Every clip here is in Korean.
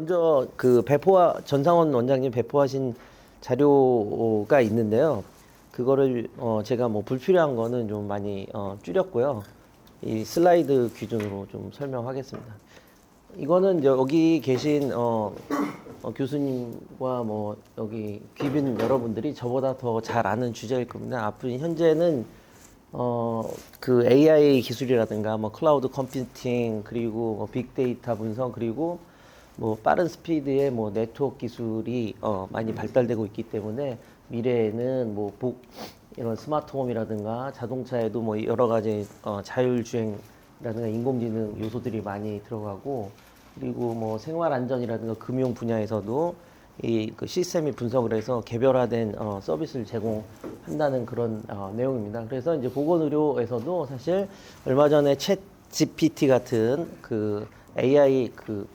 먼저 그 전상원 원장님 배포하신 자료가 있는데요. 그거를 제가 뭐 불필요한 거는 좀 많이 줄였고요. 이 슬라이드 기준으로 좀 설명하겠습니다. 이거는 이제 여기 계신 교수님과 뭐 여기 귀빈 여러분들이 저보다 더 잘 아는 주제일 겁니다. 앞으로 현재는 그 AI 기술이라든가 뭐 클라우드 컴퓨팅 그리고 뭐 빅데이터 분석 그리고 뭐 빠른 스피드의 뭐 네트워크 기술이 많이 발달되고 있기 때문에 미래에는 뭐 이런 스마트홈이라든가 자동차에도 뭐 여러 가지 자율주행이라든가 인공지능 요소들이 많이 들어가고 그리고 뭐 생활안전이라든가 금융 분야에서도 이 그 시스템이 분석을 해서 개별화된 서비스를 제공한다는 그런 내용입니다. 그래서 이제 보건의료에서도 사실 얼마 전에 챗 GPT 같은 그 AI 그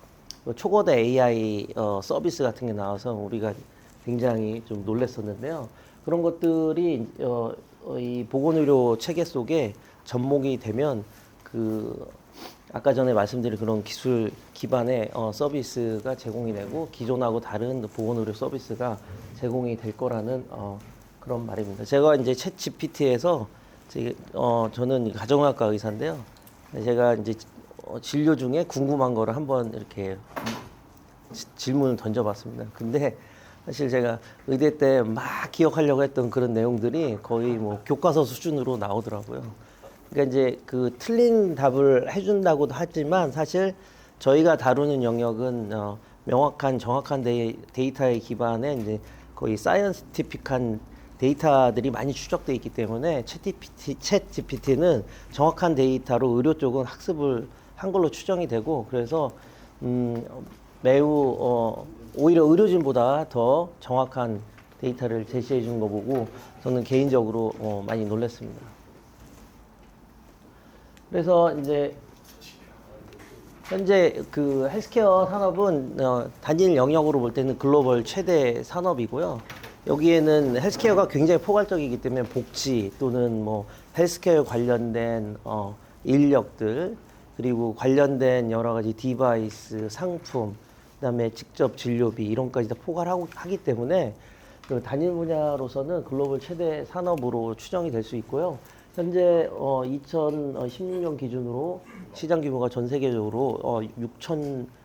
초거대 AI 서비스 같은 게 나와서 우리가 굉장히 좀 놀랐었는데요. 그런 것들이 이 보건의료 체계 속에 접목이 되면 그 아까 전에 말씀드린 그런 기술 기반의 서비스가 제공이 되고 기존하고 다른 보건의료 서비스가 제공이 될 거라는 그런 말입니다. 제가 이제 챗 GPT에서 저는 가정의학과 의사인데요. 제가 이제 진료 중에 궁금한 거를 한번 이렇게 질문을 던져봤습니다. 근데 사실 제가 의대 때 막 기억하려고 했던 그런 내용들이 거의 뭐 교과서 수준으로 나오더라고요. 그러니까 이제 그 틀린 답을 해준다고도 하지만 사실 저희가 다루는 영역은 명확한 정확한 데이터에 기반한 이제 거의 사이언티픽한 데이터들이 많이 추적돼 있기 때문에 챗 GPT는 정확한 데이터로 의료 쪽은 학습을 한 걸로 추정이 되고 그래서 매우 오히려 의료진보다 더 정확한 데이터를 제시해 주는 거 보고 저는 개인적으로 많이 놀랐습니다. 그래서 이제 현재 그 헬스케어 산업은 단일 영역으로 볼 때는 글로벌 최대 산업이고요. 여기에는 헬스케어가 굉장히 포괄적이기 때문에 복지 또는 뭐 헬스케어 관련된 인력들 그리고 관련된 여러 가지 디바이스, 상품, 그다음에 직접 진료비 이런 것까지 다 포괄하고 하기 때문에 그 단일 분야로서는 글로벌 최대 산업으로 추정이 될 수 있고요. 현재 2016년 기준으로 시장 규모가 전 세계적으로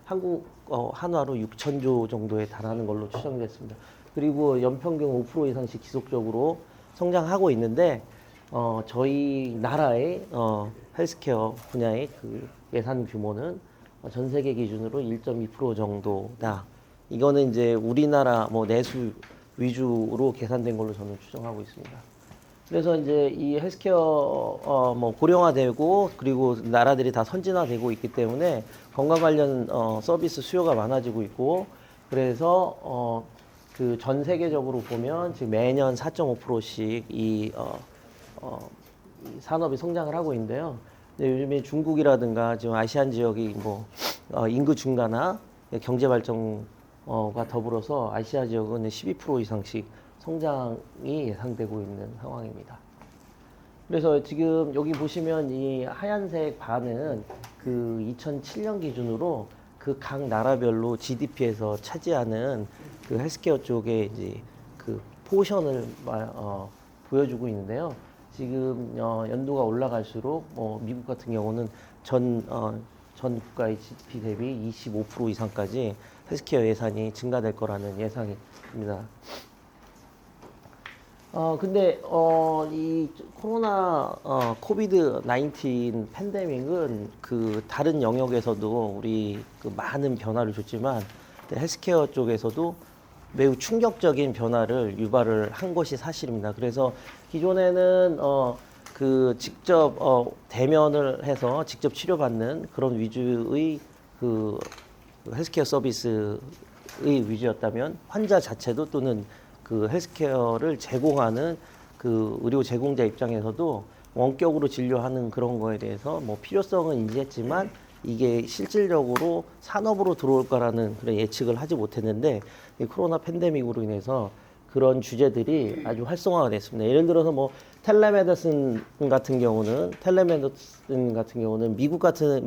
한국 한화로 6천조 정도에 달하는 걸로 추정됐습니다. 그리고 연평균 5% 이상씩 지속적으로 성장하고 있는데 저희 나라의 헬스케어 분야의 그 예산 규모는 전 세계 기준으로 1.2% 정도다. 이거는 이제 우리나라 뭐 내수 위주로 계산된 걸로 저는 추정하고 있습니다. 그래서 이제 이 헬스케어 뭐 고령화되고 그리고 나라들이 다 선진화되고 있기 때문에 건강 관련 서비스 수요가 많아지고 있고 그래서 그 전 세계적으로 보면 지금 매년 4.5%씩 이 산업이 성장을 하고 있는데요. 근데 요즘에 중국이라든가 지금 아시안 지역이 뭐 인구 증가나 경제 발전과 더불어서 아시아 지역은 12% 이상씩 성장이 예상되고 있는 상황입니다. 그래서 지금 여기 보시면 이 하얀색 바는 그 2007년 기준으로 그 각 나라별로 GDP에서 차지하는 그 헬스케어 쪽에 이제 그 포션을 보여주고 있는데요. 지금 연도가 올라갈수록 미국 같은 경우는 전 국가의 GDP 대비 25% 이상까지 헬스케어 예산이 증가될 거라는 예상입니다. 근데, 이 코로나, 코비드 19 팬데믹은 그 다른 영역에서도 우리 그 많은 변화를 줬지만 헬스케어 쪽에서도 매우 충격적인 변화를 유발을 한 것이 사실입니다. 그래서 기존에는, 그 직접, 대면을 해서 직접 치료받는 그런 위주의 그 헬스케어 서비스의 위주였다면 환자 자체도 또는 그 헬스케어를 제공하는 그 의료 제공자 입장에서도 원격으로 진료하는 그런 거에 대해서 뭐 필요성은 인지했지만 이게 실질적으로 산업으로 들어올 거라는 그런 예측을 하지 못했는데 이 코로나 팬데믹으로 인해서 그런 주제들이 아주 활성화가 됐습니다. 예를 들어서 뭐 텔레메디슨 같은 경우는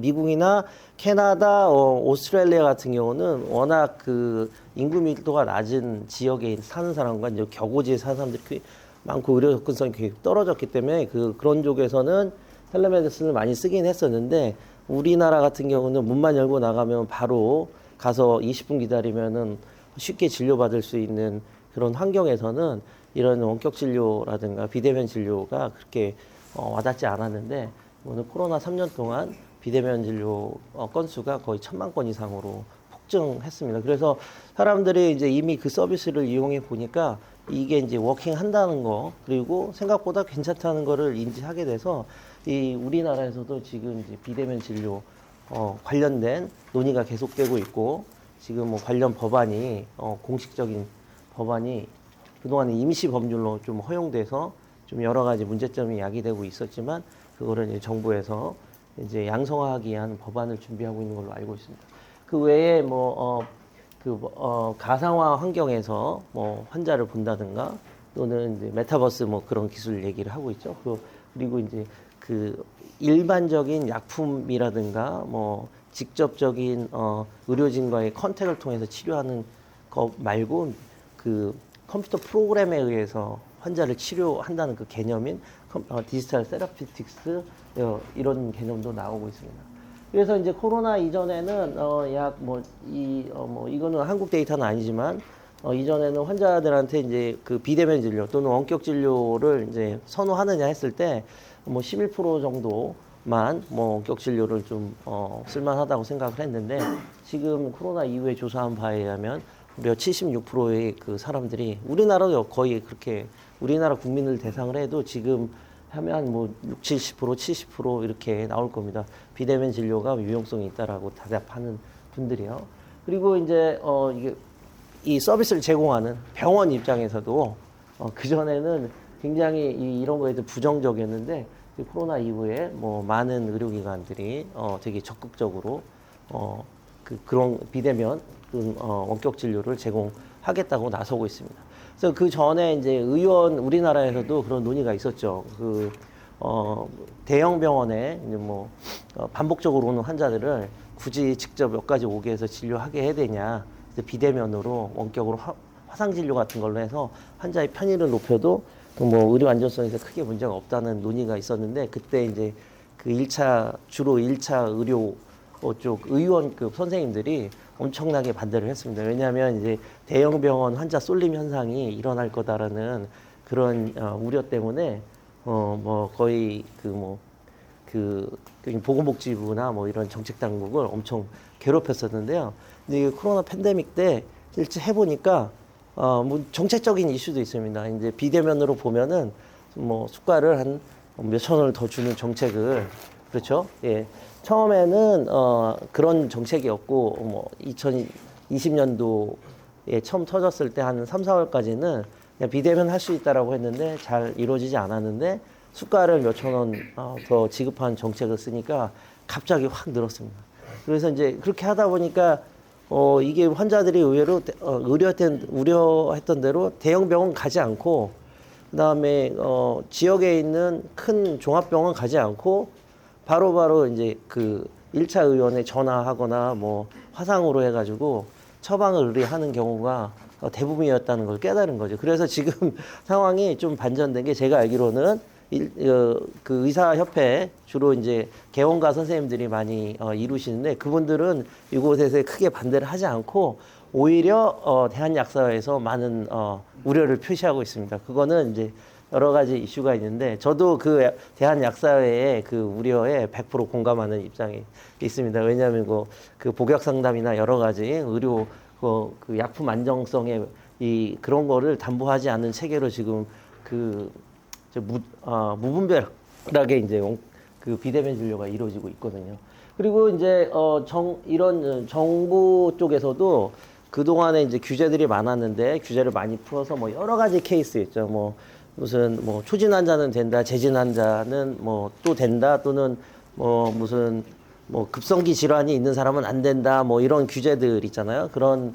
미국이나 캐나다, 오스트레일리아 같은 경우는 워낙 그 인구 밀도가 낮은 지역에 사는 사람과 이제 겨고지에 사는 사람들이 꽤 많고 의료 접근성이 굉장히 떨어졌기 때문에 그런 쪽에서는 텔레메디슨을 많이 쓰긴 했었는데 우리나라 같은 경우는 문만 열고 나가면 바로 가서 20분 기다리면은 쉽게 진료받을 수 있는 그런 환경에서는 이런 원격 진료라든가 비대면 진료가 그렇게 와닿지 않았는데 오늘 코로나 3년 동안 비대면 진료 건수가 거의 1,000만 건 이상으로 폭증했습니다. 그래서 사람들이 이제 이미 그 서비스를 이용해 보니까 이게 이제 워킹 한다는 거 그리고 생각보다 괜찮다는 거를 인지하게 돼서 이 우리나라에서도 지금 이제 비대면 진료 관련된 논의가 계속되고 있고 지금 뭐 관련 법안이 공식적인 법안이 그동안에 임시 법률로 좀 허용돼서 좀 여러 가지 문제점이 야기되고 있었지만 그거를 이제 정부에서 이제 양성화하기 위한 법안을 준비하고 있는 걸로 알고 있습니다. 그 외에 가상화 환경에서 뭐 환자를 본다든가 또는 이제 메타버스 뭐 그런 기술 얘기를 하고 있죠. 그리고 이제 그 일반적인 약품이라든가 뭐 직접적인 의료진과의 컨택을 통해서 치료하는 거 말고 그 컴퓨터 프로그램에 의해서 환자를 치료한다는 그 개념인 디지털 세라피틱스 이런 개념도 나오고 있습니다. 그래서 이제 코로나 이전에는 이거는 한국 데이터는 아니지만 이전에는 환자들한테 이제 그 비대면 진료 또는 원격 진료를 이제 선호하느냐 했을 때 뭐 11% 정도만 뭐 원격 진료를 좀 쓸만하다고 생각을 했는데 지금 코로나 이후에 조사한 바에 의하면 무려 76%의 그 사람들이 우리나라도 거의 그렇게 우리나라 국민을 대상을 해도 지금 하면 뭐 60, 70%, 70% 이렇게 나올 겁니다. 비대면 진료가 유용성이 있다라고 대답하는 분들이요. 그리고 이제 이게 이 서비스를 제공하는 병원 입장에서도 그전에는 굉장히 이런 거에 대해 부정적이었는데 코로나 이후에 뭐 많은 의료기관들이 되게 적극적으로 그런 비대면 원격 진료를 제공하겠다고 나서고 있습니다. 그래서 그 전에 이제 우리나라에서도 그런 논의가 있었죠. 대형 병원에 이제 반복적으로 오는 환자들을 굳이 직접 몇 가지 오게 해서 진료하게 해야 되냐. 비대면으로 원격으로 화상 진료 같은 걸로 해서 환자의 편의를 높여도 뭐 의료 안전성에서 크게 문제가 없다는 논의가 있었는데 그때 이제 주로 1차 의료 쪽 의원급 선생님들이 엄청나게 반대를 했습니다. 왜냐하면 이제 대형 병원 환자 쏠림 현상이 일어날 거다라는 그런 우려 때문에 거의 보건복지부나 뭐 이런 정책 당국을 엄청 괴롭혔었는데요. 근데 코로나 팬데믹 때 실제 해보니까 뭐 정책적인 이슈도 있습니다. 이제 비대면으로 보면은 뭐 수가를 한 몇천 원을 더 주는 정책을 그렇죠. 예. 처음에는 그런 정책이었고 뭐 2020년도에 처음 터졌을 때 한 3, 4월까지는 그냥 비대면 할 수 있다라고 했는데 잘 이루어지지 않았는데 수가를 몇천 원 더 지급하는 정책을 쓰니까 갑자기 확 늘었습니다. 그래서 이제 그렇게 하다 보니까 이게 환자들이 의외로 우려했던 대로 대형 병원 가지 않고 그다음에 지역에 있는 큰 종합병원 가지 않고 바로바로 이제 그 1차 의원에 전화하거나 뭐 화상으로 해가지고 처방을 의뢰하는 경우가 대부분이었다는 걸 깨달은 거죠. 그래서 지금 상황이 좀 반전된 게 제가 알기로는 그 의사협회 주로 이제 개원가 선생님들이 많이 이루시는데 그분들은 이곳에서 크게 반대를 하지 않고 오히려 대한약사회에서 많은 우려를 표시하고 있습니다. 그거는 이제 여러 가지 이슈가 있는데 저도 그 대한약사회의 그 우려에 100% 공감하는 입장이 있습니다. 왜냐하면 그 복약 상담이나 여러 가지 의료 그 약품 안정성에 그런 거를 담보하지 않는 체계로 지금 무분별하게 이제 그 비대면 진료가 이루어지고 있거든요. 그리고 이제 이런 정부 쪽에서도 그동안에 이제 규제들이 많았는데 규제를 많이 풀어서 뭐 여러 가지 케이스 있죠. 뭐 무슨 뭐 초진 환자는 된다, 재진 환자는 뭐 또 된다, 또는 뭐 무슨 뭐 급성기 질환이 있는 사람은 안 된다, 뭐 이런 규제들 있잖아요. 그런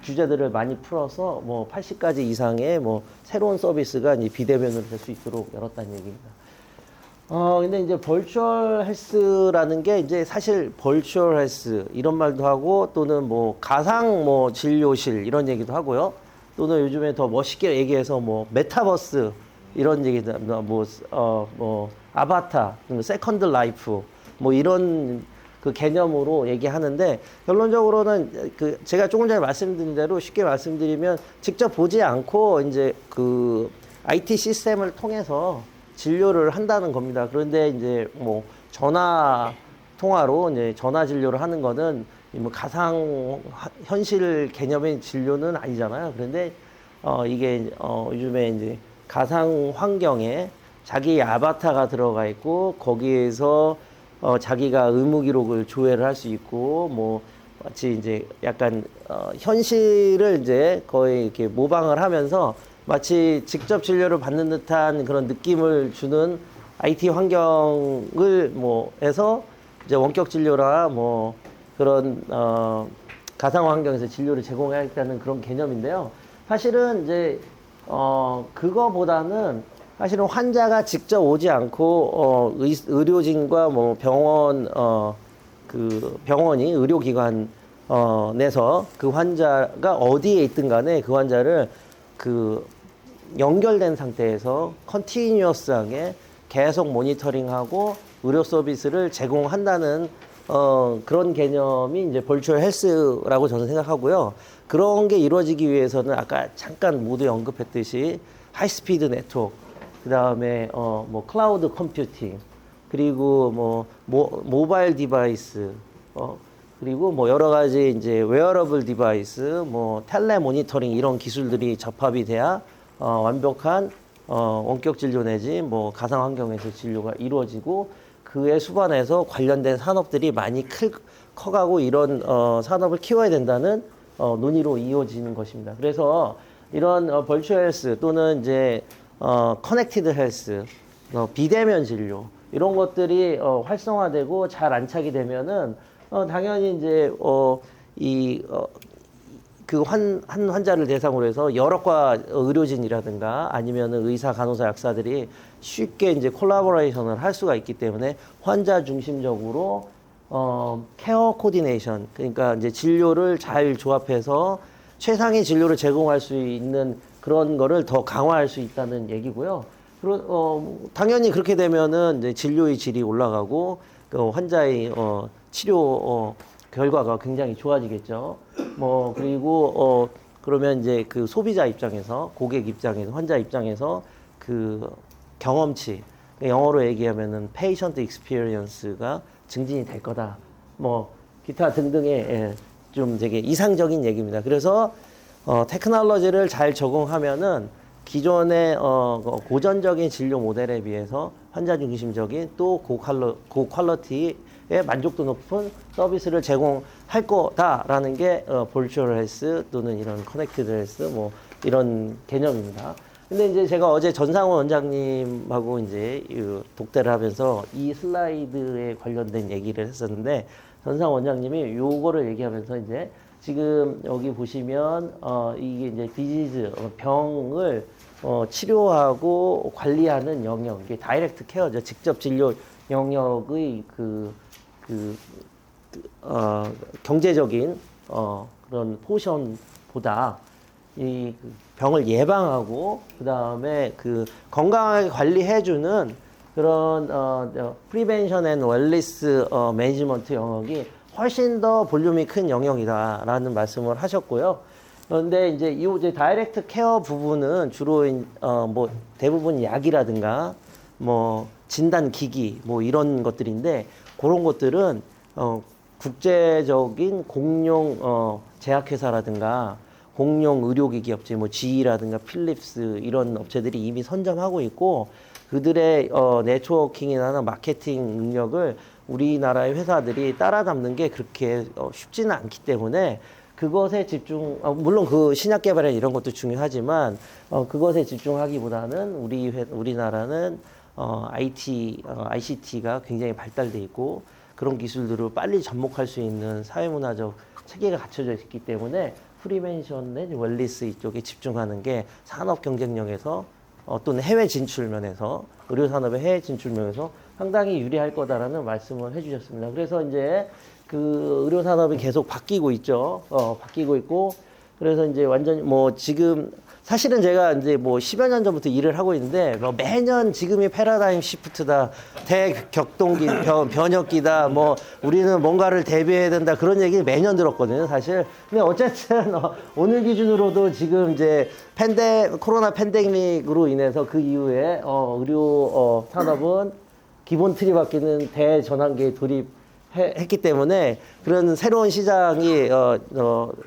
주제들을 많이 풀어서 뭐 80가지 이상의 뭐 새로운 서비스가 이제 비대면으로 될 수 있도록 열었다는 얘기입니다. 근데 이제 벌추얼 헬스라는 게 이제 사실 벌추얼 헬스 이런 말도 하고 또는 뭐 가상 뭐 진료실 이런 얘기도 하고요. 또는 요즘에 더 멋있게 얘기해서 뭐 메타버스 이런 얘기도 뭐 아바타, 세컨드 라이프 뭐 이런 그 개념으로 얘기하는데 결론적으로는 그 제가 조금 전에 말씀드린 대로 쉽게 말씀드리면 직접 보지 않고 이제 그 IT 시스템을 통해서 진료를 한다는 겁니다. 그런데 이제 뭐 전화 통화로 이제 전화 진료를 하는 거는 뭐 가상 현실 개념의 진료는 아니잖아요. 그런데 이게 요즘에 이제 가상 환경에 자기 아바타가 들어가 있고 거기에서 자기가 의무 기록을 조회를 할 수 있고 뭐 마치 이제 약간 현실을 이제 거의 이렇게 모방을 하면서 마치 직접 진료를 받는 듯한 그런 느낌을 주는 IT 환경을 뭐 해서 이제 원격 진료라 뭐 그런 가상 환경에서 진료를 제공하겠다는 그런 개념인데요. 사실은 이제 그거보다는 사실은 환자가 직접 오지 않고 의료진과 뭐 병원 그 병원이 의료기관 내서 그 환자가 어디에 있든 간에 그 환자를 그 연결된 상태에서 컨티뉴어스하게 계속 모니터링하고 의료 서비스를 제공한다는 그런 개념이 이제 벌추얼 헬스라고 저는 생각하고요. 그런 게 이루어지기 위해서는 아까 잠깐 모두 언급했듯이 하이스피드 네트워크, 그 다음에 뭐 클라우드 컴퓨팅, 그리고 뭐 모바일 디바이스, 그리고 뭐 여러 가지 이제 웨어러블 디바이스, 뭐 텔레 모니터링 이런 기술들이 접합이 돼야 완벽한 원격 진료 내지 뭐 가상 환경에서 진료가 이루어지고 그에 수반해서 관련된 산업들이 많이 커가고 이런 산업을 키워야 된다는 논의로 이어지는 것입니다. 그래서 이런 벌추얼 헬스 또는 이제 커넥티드 헬스, 비대면 진료 이런 것들이 활성화되고 잘 안착이 되면은 당연히 이제 그 한 환자를 대상으로 해서 여러과 의료진이라든가 아니면은 의사, 간호사, 약사들이 쉽게 이제 콜라보레이션을 할 수가 있기 때문에 환자 중심적으로 케어 코디네이션, 그러니까 이제 진료를 잘 조합해서 최상의 진료를 제공할 수 있는 그런 거를 더 강화할 수 있다는 얘기고요. 당연히 그렇게 되면은 이제 진료의 질이 올라가고 그 환자의 치료 결과가 굉장히 좋아지겠죠. 뭐 그리고 그러면 이제 그 소비자 입장에서, 고객 입장에서, 환자 입장에서 그 경험치, 영어로 얘기하면은 patient experience가 증진이 될 거다. 뭐 기타 등등의 좀 되게 이상적인 얘기입니다. 그래서 테크놀로지를 잘 적용하면은 기존의 고전적인 진료 모델에 비해서 환자 중심적인 또 고퀄리티의 만족도 높은 서비스를 제공할 거다라는 게 볼추얼 헬스 또는 이런 커넥티드 헬스 뭐 이런 개념입니다. 근데 이제 제가 어제 전상원 원장님하고 이제 독대를 하면서 이 슬라이드에 관련된 얘기를 했었는데 전상원 원장님이 요거를 얘기하면서 이제 지금 여기 보시면 이게 이제 디지즈 병을 치료하고 관리하는 영역, 이게 다이렉트 케어죠. 직접 진료 영역의 경제적인 그런 포션보다 이 병을 예방하고 그 다음에 그 건강하게 관리해주는 그런 프리벤션 앤 웰리스 매니지먼트 영역이 훨씬 더 볼륨이 큰 영역이다라는 말씀을 하셨고요. 그런데 이제 이 다이렉트 케어 부분은 주로 뭐 대부분 약이라든가 뭐 진단 기기 뭐 이런 것들인데 그런 것들은 국제적인 공용 제약회사라든가 공용 의료기기 업체 뭐 GE라든가 필립스 이런 업체들이 이미 선점하고 있고 그들의 네트워킹이나 마케팅 능력을 우리나라의 회사들이 따라잡는 게 그렇게 쉽지는 않기 때문에 그것에 집중, 물론 그 신약 개발에 이런 것도 중요하지만 그것에 집중하기보다는 우리나라는 ICT가 굉장히 발달돼 있고 그런 기술들을 빨리 접목할 수 있는 사회문화적 체계가 갖춰져 있기 때문에 프리벤션 내 웰리스 이쪽에 집중하는 게 산업 경쟁력에서 또는 해외 진출 면에서 의료 산업의 해외 진출 면에서 상당히 유리할 거다라는 말씀을 해주셨습니다. 그래서 이제 그 의료 산업이 계속 바뀌고 있죠. 바뀌고 있고 그래서 이제 완전히 뭐 지금 사실은 제가 이제 뭐 10여 년 전부터 일을 하고 있는데 뭐 매년 지금이 패러다임 시프트다, 대격동기, 변혁기다, 뭐 우리는 뭔가를 대비해야 된다 그런 얘기 매년 들었거든요, 사실. 근데 어쨌든 오늘 기준으로도 지금 이제 코로나 팬데믹으로 인해서 그 이후에 의료 산업은 기본 틀이 바뀌는 대전환기에 했기 때문에 그런 새로운 시장이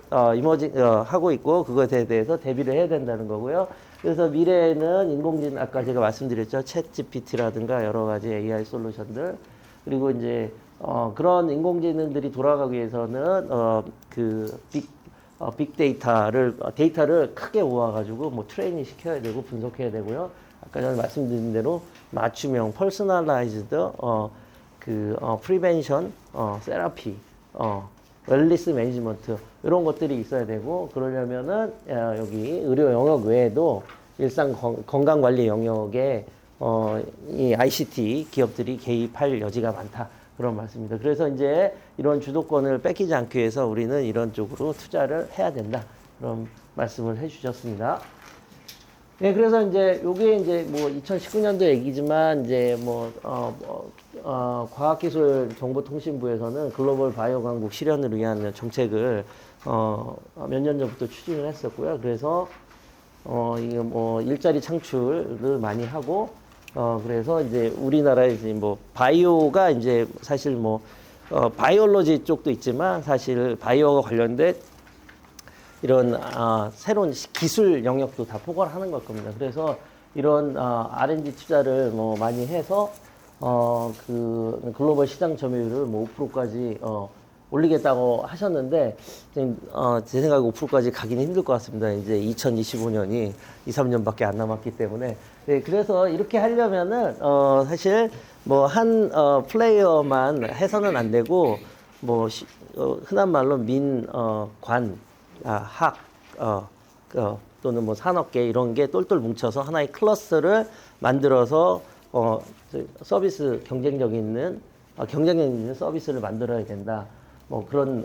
하고 있고 그것에 대해서 대비를 해야 된다는 거고요. 그래서 미래에는 인공지능 아까 제가 말씀드렸죠. 챗 GPT라든가 여러 가지 AI 솔루션들 그리고 이제 그런 인공지능들이 돌아가기 위해서는 데이터를 크게 모아가지고 뭐 트레이닝 시켜야 되고 분석해야 되고요. 아까 전에 말씀드린 대로 맞춤형 퍼스널라이즈드 프리벤션, 세라피, 웰리스 매니지먼트 이런 것들이 있어야 되고 그러려면은 여기 의료 영역 외에도 일상 건강 관리 영역에 이 ICT 기업들이 개입할 여지가 많다 그런 말씀입니다. 그래서 이제 이런 주도권을 뺏기지 않기 위해서 우리는 이런 쪽으로 투자를 해야 된다 그런 말씀을 해주셨습니다. 네, 그래서 이제 요게 이제 뭐 2019년도 얘기지만 이제 과학기술정보통신부에서는 글로벌 바이오 강국 실현을 위한 정책을 몇 년 전부터 추진을 했었고요. 그래서 이게 뭐 일자리 창출을 많이 하고 그래서 이제 우리나라에 이제 뭐 바이오가 이제 사실 뭐 바이올로지 쪽도 있지만 사실 바이오와 관련된 이런 새로운 기술 영역도 다 포괄하는 걸 겁니다. 그래서 이런 R&D 투자를 뭐 많이 해서 그 글로벌 시장 점유율을 뭐 5%까지 올리겠다고 하셨는데 지금 제 생각에 5%까지 가기는 힘들 것 같습니다. 이제 2025년이 2, 3년밖에 안 남았기 때문에 네, 그래서 이렇게 하려면은 사실 뭐 한 플레이어만 해서는 안 되고 뭐 흔한 말로 학, 또는 뭐 산업계 이런 게 똘똘 뭉쳐서 하나의 클러스터를 만들어서 서비스 경쟁력 있는 서비스를 만들어야 된다. 뭐 그런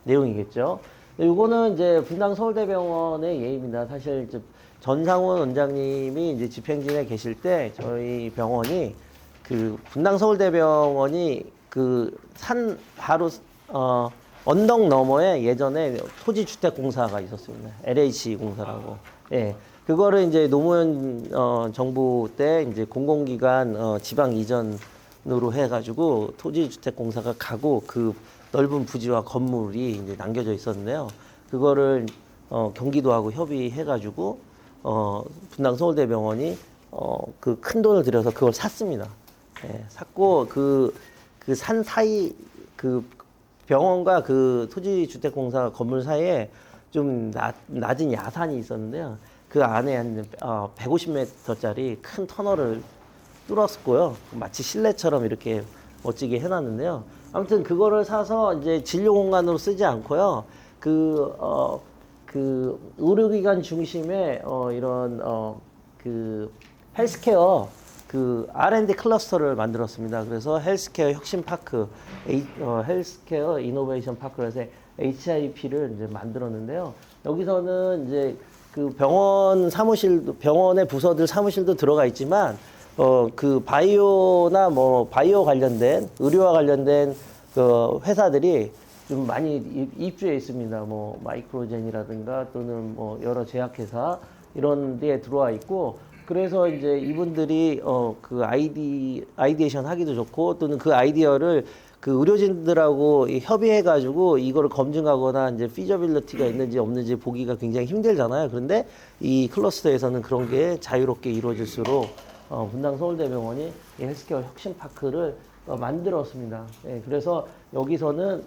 내용이겠죠. 이거는 이제 분당 서울대병원의 예입니다. 사실 이제 전상훈 원장님이 이제 집행진에 계실 때 저희 병원이 그 분당 서울대병원이 그 산 바로 언덕 너머에 예전에 토지주택공사가 있었습니다. LH 공사라고. 예. 그거를 이제 노무현 정부 때 이제 공공기관 지방 이전으로 해가지고 토지주택공사가 가고 그 넓은 부지와 건물이 이제 남겨져 있었는데요. 그거를 경기도하고 협의해가지고 분당 서울대병원이 그 큰 돈을 들여서 그걸 샀습니다. 예. 샀고 그 산 사이 그 병원과 그 토지주택공사 건물 사이에 좀 낮은 야산이 있었는데요. 그 안에 한 150m짜리 큰 터널을 뚫었고요. 마치 실내처럼 이렇게 멋지게 해놨는데요. 아무튼 그거를 사서 이제 진료 공간으로 쓰지 않고요. 그 의료기관 중심의 이런 그 헬스케어 그 R&D 클러스터를 만들었습니다. 그래서 헬스케어 혁신파크, 헬스케어 이노베이션 파크에서 HIP를 이제 만들었는데요. 여기서는 이제 그 병원의 부서들 사무실도 들어가 있지만, 그 바이오나 뭐 바이오 관련된, 의료와 관련된 그 회사들이 좀 많이 입주해 있습니다. 뭐 마이크로젠이라든가 또는 뭐 여러 제약회사 이런 데에 들어와 있고, 그래서 이제 이분들이 그 아이디에이션 하기도 좋고 또는 그 아이디어를 그 의료진들하고 협의해가지고 이거를 검증하거나 이제 피저빌리티가 있는지 없는지 보기가 굉장히 힘들잖아요. 그런데 이 클러스터에서는 그런 게 자유롭게 이루어질수록 분당 서울대병원이 이 헬스케어 혁신파크를 만들었습니다. 예, 그래서 여기서는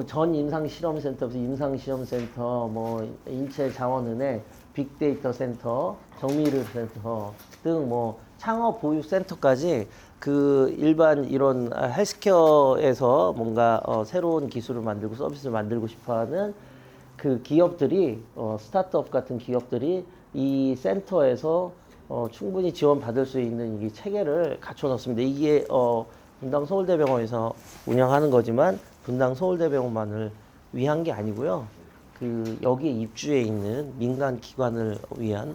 전 임상실험센터, 임상시험센터, 뭐 인체자원은행, 빅데이터 센터, 정밀의료 센터 등 뭐 창업 보육 센터까지 그 일반 이런 헬스케어에서 뭔가 새로운 기술을 만들고 서비스를 만들고 싶어하는 그 기업들이 스타트업 같은 기업들이 이 센터에서 충분히 지원받을 수 있는 이 체계를 갖춰 놓습니다. 이게 분당 서울대병원에서 운영하는 거지만 분당 서울대병원만을 위한 게 아니고요. 그 여기에 입주해 있는 민간 기관을 위한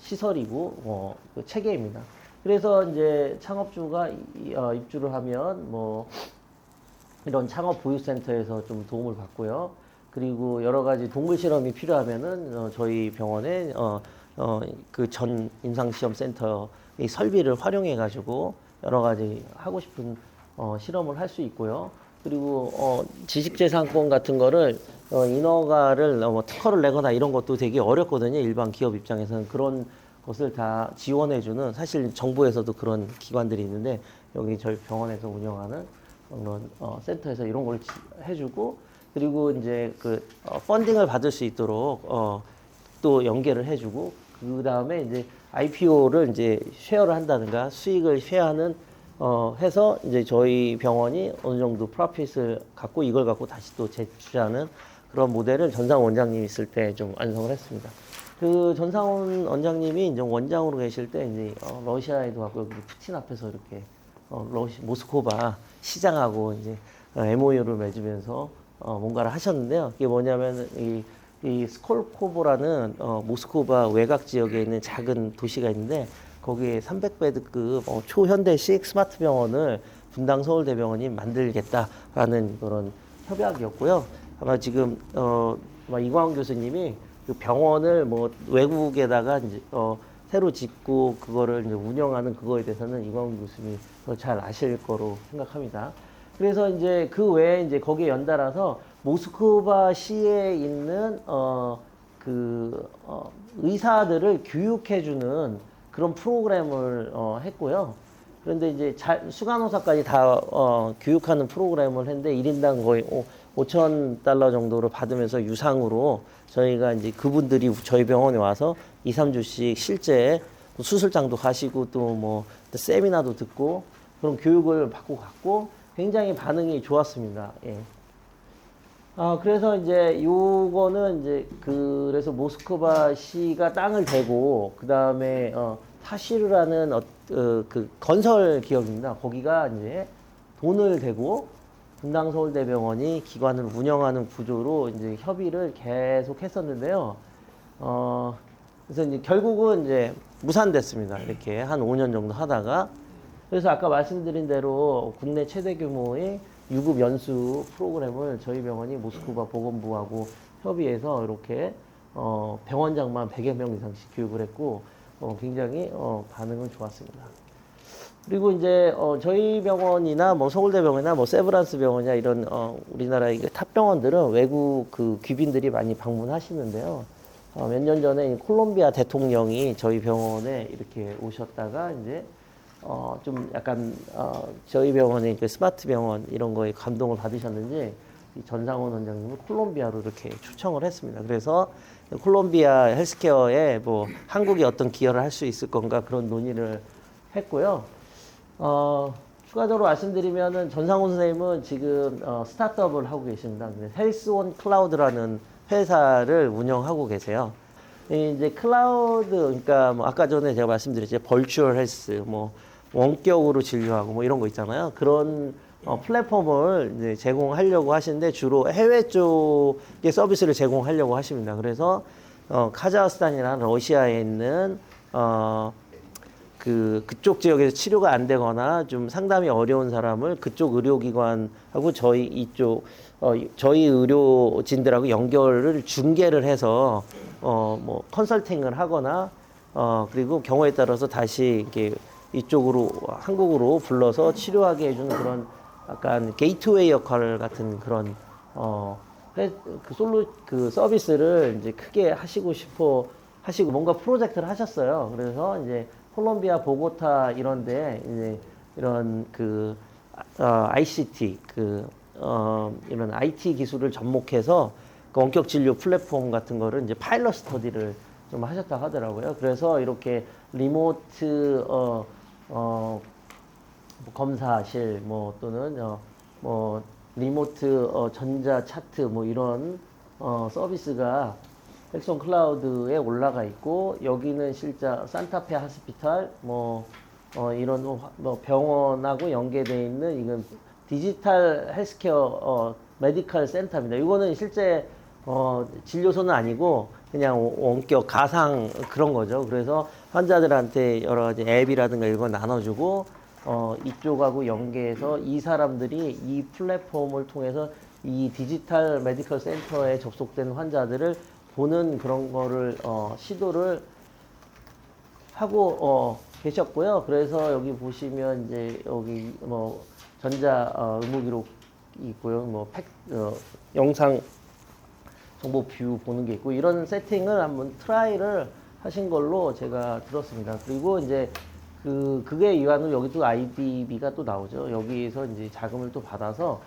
시설이고 그 체계입니다. 그래서 이제 창업주가 입주를 하면 뭐 이런 창업 보육센터에서 좀 도움을 받고요. 그리고 여러 가지 동물 실험이 필요하면은 저희 병원에 그 전 임상시험 센터의 설비를 활용해 가지고 여러 가지 하고 싶은 실험을 할 수 있고요. 그리고 지식재산권 같은 거를 인허가를 특허를 내거나 이런 것도 되게 어렵거든요. 일반 기업 입장에서는 그런 것을 다 지원해주는, 사실 정부에서도 그런 기관들이 있는데 여기 저희 병원에서 운영하는 그런 센터에서 이런 걸 해주고, 그리고 이제 그 펀딩을 받을 수 있도록 또 연계를 해주고, 그 다음에 이제 IPO를 이제 쉐어를 한다든가 수익을 쉐어하는 해서 이제 저희 병원이 어느 정도 프로핏을 갖고 이걸 갖고 다시 또 재투자하는 그런 모델을 전상훈 원장님이 있을 때 좀 완성을 했습니다. 그 전상훈 원장님이 이제 원장으로 계실 때 이제 러시아에도 가고 여기 푸틴 앞에서 이렇게 모스크바 시장하고 이제 MOU를 맺으면서 뭔가를 하셨는데요. 이게 뭐냐면 이 스콜코보라는 모스크바 외곽 지역에 있는 작은 도시가 있는데 거기에 300베드급 초현대식 스마트 병원을 분당 서울대병원이 만들겠다라는 그런 협약이었고요. 아마 지금 아마 이광훈 교수님이 그 병원을 뭐 외국에다가 이제 새로 짓고 그거를 이제 운영하는 그거에 대해서는 이광훈 교수님이 더 잘 아실 거로 생각합니다. 그래서 이제 그 외에 이제 거기에 연달아서 모스크바 시에 있는 의사들을 교육해주는 그런 프로그램을 했고요. 그런데 이제 수간호사까지 다 교육하는 프로그램을 했는데 1인당 거의 5,000달러 정도를 받으면서 유상으로 저희가 이제 그분들이 저희 병원에 와서 2, 3주씩 실제 수술장도 가시고 또 뭐 세미나도 듣고 그런 교육을 받고 갔고 굉장히 반응이 좋았습니다. 예. 그래서 이제 요거는 이제 그래서 모스크바 시가 땅을 대고 그 다음에 타시르라는 그 건설 기업입니다. 거기가 이제 돈을 대고 분당 서울대병원이 기관을 운영하는 구조로 이제 협의를 계속 했었는데요. 그래서 이제 결국은 이제 무산됐습니다. 이렇게 한 5년 정도 하다가. 그래서 아까 말씀드린 대로 국내 최대 규모의 유급 연수 프로그램을 저희 병원이 모스크바 보건부하고 협의해서 이렇게 병원장만 100여 명 이상씩 교육을 했고 굉장히 반응은 좋았습니다. 그리고 이제 저희 병원이나 뭐 서울대병원이나 뭐 세브란스 병원이나 이런 우리나라의 탑 병원들은 외국 그 귀빈들이 많이 방문하시는데요. 몇 년 전에 콜롬비아 대통령이 저희 병원에 이렇게 오셨다가 이제 좀 약간 저희 병원의 그 스마트 병원 이런 거에 감동을 받으셨는지 이 전상훈 원장님을 콜롬비아로 이렇게 초청을 했습니다. 그래서 콜롬비아 헬스케어에 뭐 한국이 어떤 기여를 할 수 있을 건가 그런 논의를 했고요. 추가적으로 말씀드리면은 전상훈 선생님은 지금 스타트업을 하고 계십니다. 헬스원 클라우드라는 회사를 운영하고 계세요. 이제 클라우드, 그러니까 뭐 아까 전에 제가 말씀드렸죠. 벌추얼 헬스, 뭐 원격으로 진료하고 뭐 이런 거 있잖아요. 그런 플랫폼을 이제 제공하려고 하시는데 주로 해외 쪽의 서비스를 제공하려고 하십니다. 그래서 카자흐스탄이나 러시아에 있는 그쪽 지역에서 치료가 안 되거나 좀 상담이 어려운 사람을 그쪽 의료기관하고 저희 이쪽 저희 의료진들하고 연결을 중계를 해서 뭐 컨설팅을 하거나 그리고 경우에 따라서 다시 이렇게 이쪽으로 한국으로 불러서 치료하게 해주는 그런 약간 게이트웨이 역할 같은 그런 그 서비스를 이제 크게 하시고 하시고 뭔가 프로젝트를 하셨어요. 그래서 이제 콜롬비아 보고타 이런데 이제 이런 ICT 이런 IT 기술을 접목해서 그 원격 진료 플랫폼 같은 거를 이제 파일럿 스터디를 좀 하셨다 하더라고요. 그래서 이렇게 리모트 뭐 검사실 뭐 또는 뭐 리모트 전자 차트 뭐 이런 서비스가 헬스온 클라우드에 올라가 있고, 여기는 실제 산타페 하스피탈 이런 뭐 병원하고 연계되어 있는 이건 디지털 헬스케어 메디컬 센터입니다. 이거는 실제 진료소는 아니고 그냥 원격 가상 그런 거죠. 그래서 환자들한테 여러 가지 앱이라든가 이런 거 나눠주고 이쪽하고 연계해서 이 사람들이 이 플랫폼을 통해서 이 디지털 메디컬 센터에 접속된 환자들을 보는 그런 거를 시도를 하고 계셨고요. 그래서 여기 보시면 이제 여기 뭐 전자 의무 기록이 있고요. 뭐 영상 정보 뷰 보는 게 있고, 이런 세팅을 한번 트라이를 하신 걸로 제가 들었습니다. 그리고 이제 그게 이완으로 여기 또 IDB가 또 나오죠. 여기에서 이제 자금을 또 받아서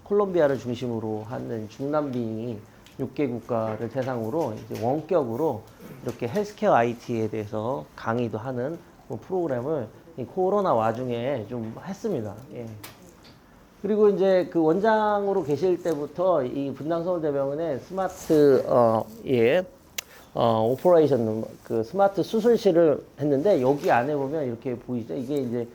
콜롬비아를 중심으로 하는 중남미 6개 국가를 대상으로 이제 원격으로 이렇게 헬스케어 IT에 대해서 강의도 하는 뭐 프로그램을 이 코로나 와중에 좀 했습니다. 예. 그리고 이제 그 원장으로 계실 때부터 이 분당서울대병원의 스마트 오퍼레이션 그 스마트 수술실을 했는데, 여기 안에 보면 이렇게 보이죠. 이게 이제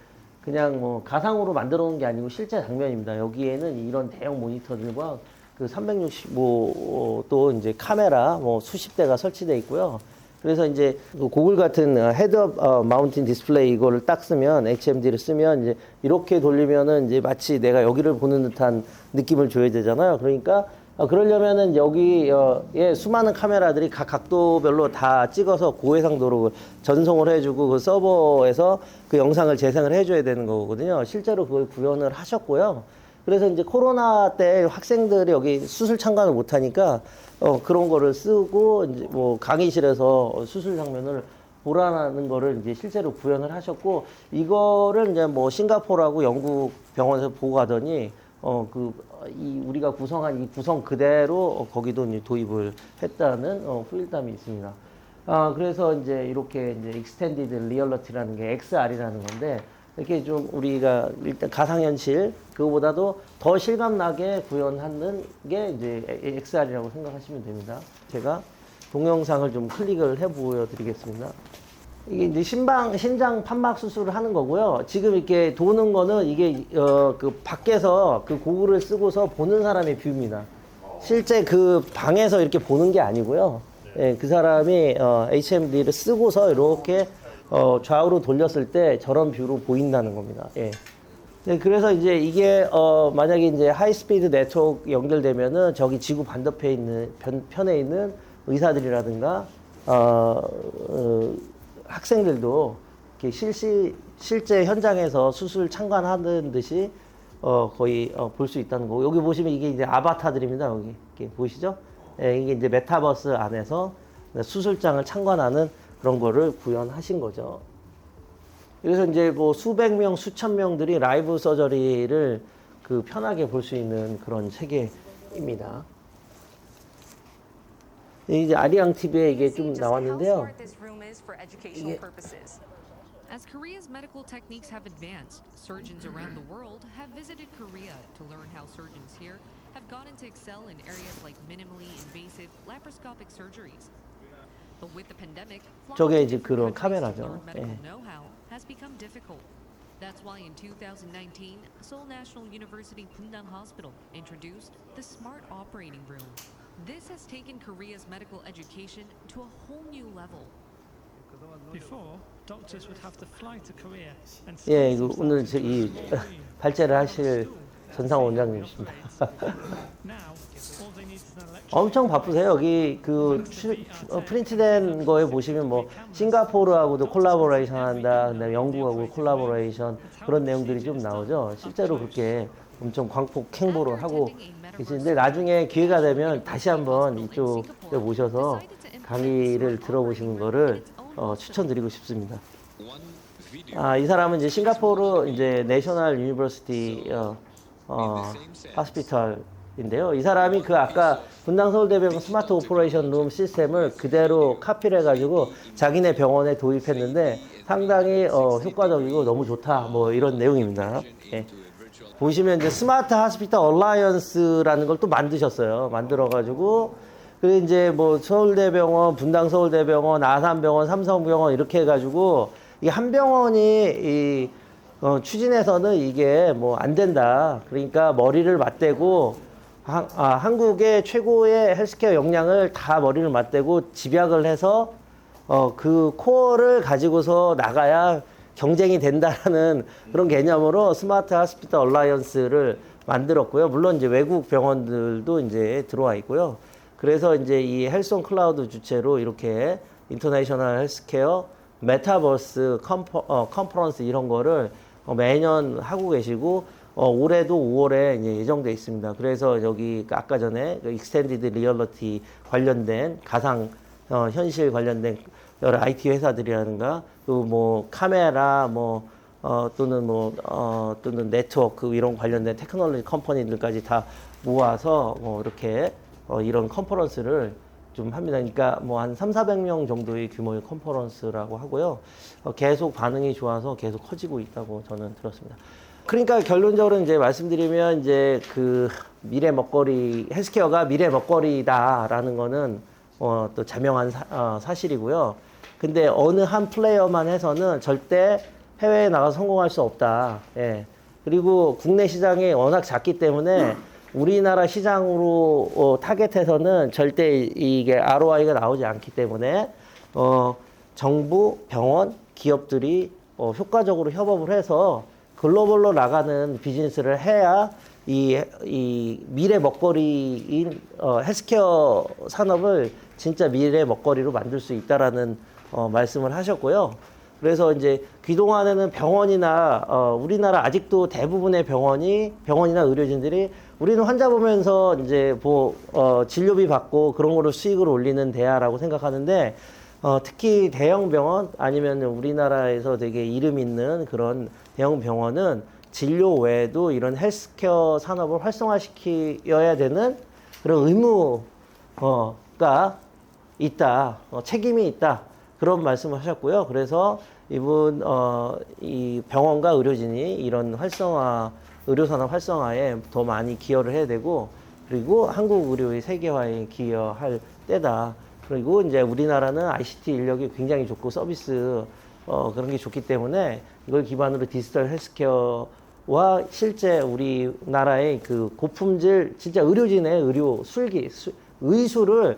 그냥 뭐 가상으로 만들어 놓은 게 아니고 실제 장면입니다. 여기에는 이런 대형 모니터들과 그 365도 이제 카메라 뭐 수십 대가 설치되어 있고요. 그래서 이제 그 고글 같은 헤드업 마운틴 디스플레이 이거를 딱 쓰면, HMD를 쓰면 이제 이렇게 돌리면은 이제 마치 내가 여기를 보는 듯한 느낌을 줘야 되잖아요. 그러니까 그러려면은 여기에 수많은 카메라들이 각 각도별로 다 찍어서 고해상도로 전송을 해주고 그 서버에서 그 영상을 재생을 해줘야 되는 거거든요. 실제로 그걸 구현을 하셨고요. 그래서 이제 코로나 때 학생들이 여기 수술 참관을 못 하니까 그런 거를 쓰고 이제 뭐 강의실에서 수술 장면을 보라는 거를 이제 실제로 구현을 하셨고, 이거를 이제 뭐 싱가포르하고 영국 병원에서 보고 가더니 우리가 구성한 이 구성 그대로 거기도 이제 도입을 했다는 후일담이 있습니다. 그래서 이제 이렇게 이제 익스텐디드 리얼리티라는 게 XR이라는 건데, 이렇게 좀 우리가 일단 가상현실 그거보다도 더 실감나게 구현하는 게 이제 XR이라고 생각하시면 됩니다. 제가 동영상을 좀 클릭을 해 보여드리겠습니다. 이게 이제 신장 판막 수술을 하는 거고요. 지금 이렇게 도는 거는 이게 그 밖에서 그 고글을 쓰고서 보는 사람의 뷰입니다. 실제 그 방에서 이렇게 보는 게 아니고요. 예, 그 사람이 HMD를 쓰고서 이렇게 좌우로 돌렸을 때 저런 뷰로 보인다는 겁니다. 예. 네, 그래서 이제 이게 만약에 이제 하이스피드 네트워크 연결되면은 저기 지구 반대편에 있는 편에 있는 의사들이라든가 학생들도 이렇게 실제 현장에서 수술 참관하는 듯이 거의 볼 수 있다는 거고, 여기 보시면 이게 이제 아바타들입니다. 여기 이렇게 보이시죠? 예, 이게 이제 메타버스 안에서 수술장을 참관하는 그런 거를 구현하신 거죠. 그래서 이제 뭐 수백 명, 수천 명들이 라이브 서저리를 그 편하게 볼 수 있는 그런 체계입니다. 이제 아리랑 TV에 이게 좀 나왔는데요. 이게 As Korea's medical techniques have advanced, surgeons around the world have visited Korea to learn how surgeons here have gotten to excel in areas like minimally invasive laparoscopic surgeries. But with the pandemic, 저게 flying 이제 to 그런 different countries to 카메라죠. learn medical 예. know-how has become difficult. That's why in 2019, Seoul National University Bundang Hospital introduced the Smart Operating Room. This has taken Korea's medical education to a whole new level. Before, doctors would have to fly to Korea and 예, 이거 오늘 이 발제를 하실 전상 원장님이십니다. now all they need is an electric 엄청 바쁘세요. 여기 그 프린트된 거에 보시면 뭐 싱가포르하고도 콜라보레이션 한다, 그다음에 영국하고 콜라보레이션 그런 내용들이 좀 나오죠. 실제로 그렇게 엄청 광폭 행보를 하고 계시는데, 나중에 기회가 되면 다시 한번 이쪽에 모셔서 강의를 들어보시는 거를 추천드리고 싶습니다. 이 사람은 이제 싱가포르 이제 내셔널 유니버시티 하스피탈 인데요. 이 사람이 그 아까 분당 서울대병원 스마트 오퍼레이션 룸 시스템을 그대로 카피를 해가지고 자기네 병원에 도입했는데 상당히 효과적이고 너무 좋다. 뭐 이런 내용입니다. 예. 보시면 이제 스마트 하스피탈 얼라이언스라는 걸 또 만드셨어요. 만들어가지고 그 이제 뭐 서울대병원, 분당 서울대병원, 아산병원, 삼성병원 이렇게 해가지고 이 한 병원이 추진해서는 이게 뭐 안 된다. 그러니까 머리를 맞대고 한국의 최고의 헬스케어 역량을 다 머리를 맞대고 집약을 해서 그 코어를 가지고서 나가야 경쟁이 된다라는 그런 개념으로 스마트 하스피탈 얼라이언스를 만들었고요. 물론 이제 외국 병원들도 이제 들어와 있고요. 그래서 이제 이 헬스온 클라우드 주체로 이렇게 인터내셔널 헬스케어 메타버스 컨퍼런스 이런 거를 매년 하고 계시고 올해도 5월에 이제 예정돼 있습니다. 그래서 여기 아까 전에 익스텐디드 리얼리티 관련된 가상 현실 관련된 여러 IT 회사들이라든가 또 뭐 카메라 또는 네트워크 이런 관련된 테크놀로지 컴퍼니들까지 다 모아서 이렇게 이런 컨퍼런스를 좀 합니다. 그러니까 뭐 한 300~400명 정도의 규모의 컨퍼런스라고 하고요. 계속 반응이 좋아서 계속 커지고 있다고 저는 들었습니다. 그러니까 결론적으로 이제 말씀드리면 이제 그 미래 먹거리 헬스케어가 미래 먹거리다라는 거는 또 자명한 사실이고요. 근데 어느 한 플레이어만 해서는 절대 해외에 나가서 성공할 수 없다. 예. 그리고 국내 시장이 워낙 작기 때문에 우리나라 시장으로 타겟해서는 절대 이게 ROI가 나오지 않기 때문에 정부, 병원, 기업들이 효과적으로 협업을 해서 글로벌로 나가는 비즈니스를 해야 이 미래 먹거리인 헬스케어 산업을 진짜 미래 먹거리로 만들 수 있다라는 말씀을 하셨고요. 그래서 이제 그동안에는 병원이나 우리나라 아직도 대부분의 병원이나 의료진들이 우리는 환자 보면서 이제 진료비 받고 그런 거로 수익을 올리는 대야라고 생각하는데 특히 대형 병원 아니면 우리나라에서 되게 이름 있는 그런 대형 병원은 진료 외에도 이런 헬스케어 산업을 활성화시켜야 되는 그런 의무가 있다, 책임이 있다. 그런 말씀을 하셨고요. 그래서 이분 이 병원과 의료진이 이런 의료산업 활성화에 더 많이 기여를 해야 되고, 그리고 한국 의료의 세계화에 기여할 때다. 그리고 이제 우리나라는 ICT 인력이 굉장히 좋고 서비스 그런 게 좋기 때문에 이걸 기반으로 디지털 헬스케어와 실제 우리나라의 그 고품질 진짜 의료진의 의료 의수를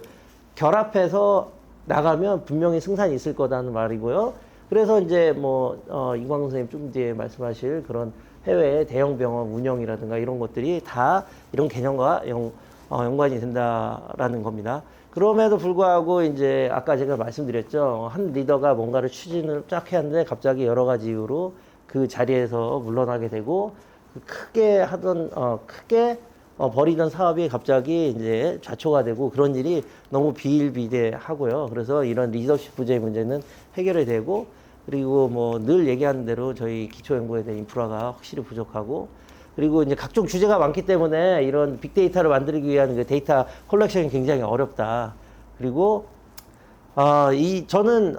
결합해서 나가면 분명히 승산이 있을 거다는 말이고요. 그래서 이제 이광 선생님 좀 뒤에 말씀하실 그런 해외의 대형 병원 운영이라든가 이런 것들이 다 이런 개념과 연관이 된다라는 겁니다. 그럼에도 불구하고 이제 아까 제가 말씀드렸죠. 한 리더가 뭔가를 추진을 쫙 해야 하는데 갑자기 여러 가지 이유로 그 자리에서 물러나게 되고 크게 벌이던 사업이 갑자기 이제 좌초가 되고 그런 일이 너무 비일비재하고요. 그래서 이런 리더십 부재의 문제는 해결이 되고, 그리고 늘 얘기하는 대로 저희 기초연구에 대한 인프라가 확실히 부족하고, 그리고 이제 각종 주제가 많기 때문에 이런 빅데이터를 만들기 위한 그 데이터 컬렉션이 굉장히 어렵다. 그리고 저는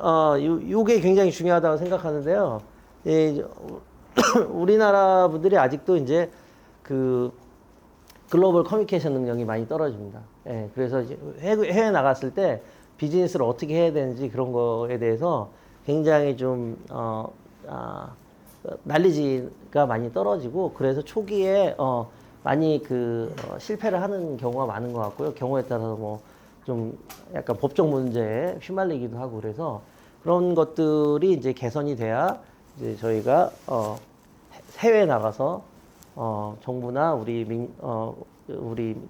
요게 굉장히 중요하다고 생각하는데요. 우리나라 분들이 아직도 이제 그 글로벌 커뮤니케이션 능력이 많이 떨어집니다. 예, 그래서 해외 나갔을 때 비즈니스를 어떻게 해야 되는지 그런 거에 대해서 굉장히 좀 날리지가 많이 떨어지고, 그래서 초기에 많이 실패를 하는 경우가 많은 것 같고요. 경우에 따라서 좀 약간 법적 문제에 휘말리기도 하고, 그래서 그런 것들이 이제 개선이 돼야 이제 저희가 해외에 나가서 정부나 우리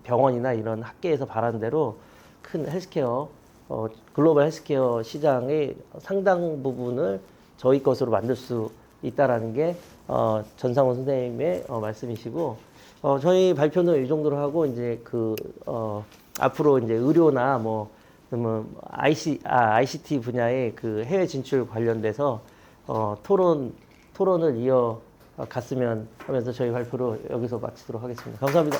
병원이나 이런 학계에서 바라는 대로 큰 헬스케어 글로벌 헬스케어 시장의 상당 부분을 저희 것으로 만들 수 있다라는 게 전상훈 선생님의 말씀이시고, 저희 발표는 이 정도로 하고 이제 앞으로 이제 의료나 ICT 분야의 그 해외 진출 관련돼서 토론을 갔으면 하면서 저희 발표를 여기서 마치도록 하겠습니다. 감사합니다.